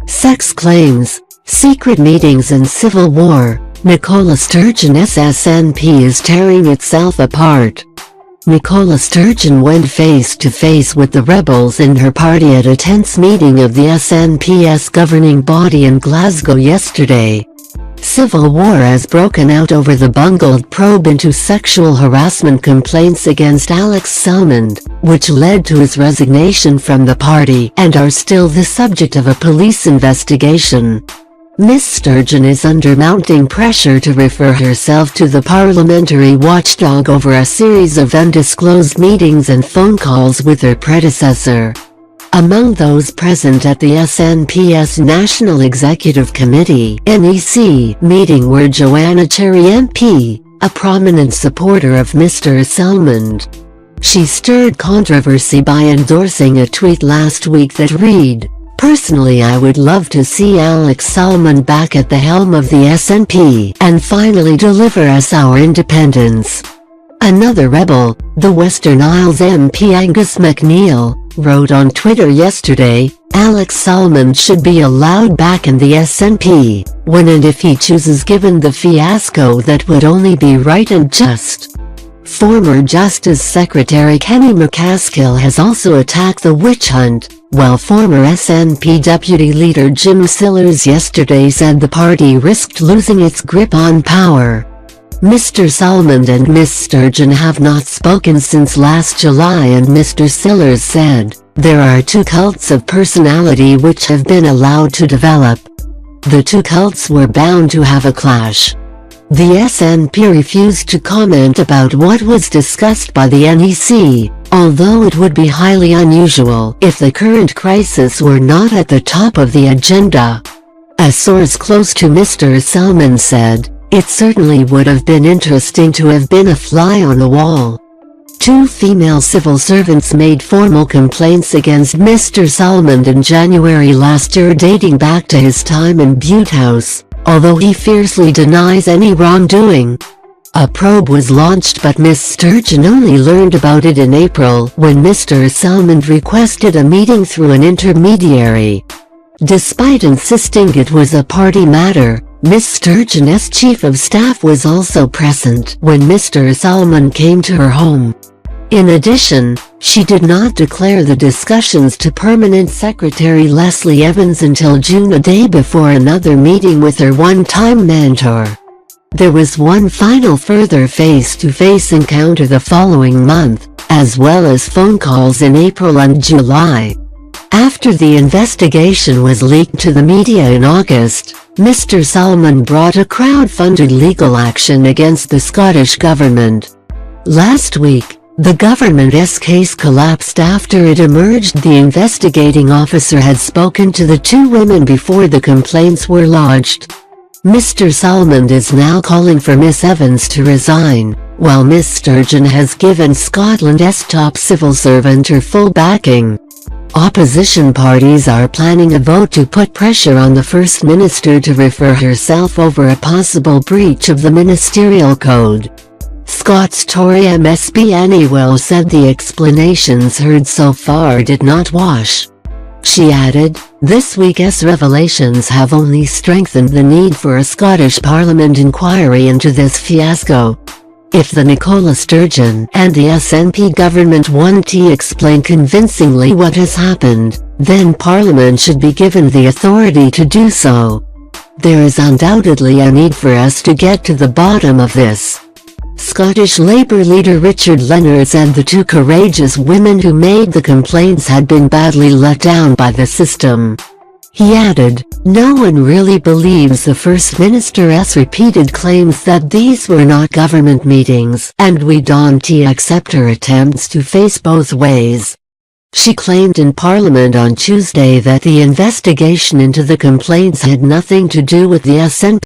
Sex claims, secret meetings and civil war. NICOLA Sturgeon's SNP is tearing itself apart. NICOLA Sturgeon went face-to-face with the rebels in her party at a tense meeting of the SNP's governing body in Glasgow yesterday. Civil war has broken out over the bungled probe into sexual harassment complaints against Alex Salmond, which led to his resignation from the party and are still the subject of a police investigation. Ms Sturgeon is under mounting pressure to refer herself to the parliamentary watchdog over a series of undisclosed meetings and phone calls with her predecessor. Among those present at the SNP's National Executive Committee (NEC) meeting were Joanna Cherry MP, a prominent supporter of Mr Salmond. She stirred controversy by endorsing a tweet last week that read, "Personally, I would love to see Alex Salmond back at the helm of the SNP and finally deliver us our independence." Another rebel, the Western Isles MP Angus MacNeil, wrote on Twitter yesterday, "Alex Salmond should be allowed back in the SNP, when and if he chooses, given the fiasco that would only be right and just." Former Justice Secretary Kenny McCaskill has also attacked the witch hunt, while former SNP Deputy Leader Jim Sillars yesterday said the party risked losing its grip on power. Mr Salmond and Ms Sturgeon have not spoken since last July, and Mr Sillars said, "There are two cults of personality which have been allowed to develop. The two cults were bound to have a clash." The SNP refused to comment about what was discussed by the NEC, although it would be highly unusual if the current crisis were not at the top of the agenda. A source close to Mr Salmond said, "It certainly would have been interesting to have been a fly on the wall." Two female civil servants made formal complaints against Mr Salmond in January last year, dating back to his time in Bute House, although he fiercely denies any wrongdoing. A probe was launched, but Ms Sturgeon only learned about it in April, when Mr Salmond requested a meeting through an intermediary. Despite insisting it was a party matter, Ms Sturgeon's chief of staff was also present when Mr Salmond came to her home. In addition, she did not declare the discussions to Permanent Secretary Leslie Evans until June, a day before another meeting with her one-time mentor. There was one final further face-to-face encounter the following month, as well as phone calls in April and July. After the investigation was leaked to the media in August, Mr Salmond brought a crowd-funded legal action against the Scottish government. Last week, the government's case collapsed after it emerged the investigating officer had spoken to the two women before the complaints were lodged. Mr Salmond is now calling for Ms Evans to resign, while Ms Sturgeon has given Scotland's top civil servant her full backing. Opposition parties are planning a vote to put pressure on the First Minister to refer herself over a possible breach of the ministerial code. Scots Tory MSP Annie Well said the explanations heard so far did not wash. She added, "This week's revelations have only strengthened the need for a Scottish Parliament inquiry into this fiasco. If the NICOLA Sturgeon and the SNP government want to explain convincingly what has happened, then Parliament should be given the authority to do so. There is undoubtedly a need for us to get to the bottom of this." Scottish Labour leader Richard Leonard said the two courageous women who made the complaints had been badly let down by the system. He added, "No one really believes the First Minister's repeated claims that these were not government meetings, and we don't accept her attempts to face both ways." She claimed in Parliament on Tuesday that the investigation into the complaints had nothing to do with the SNP.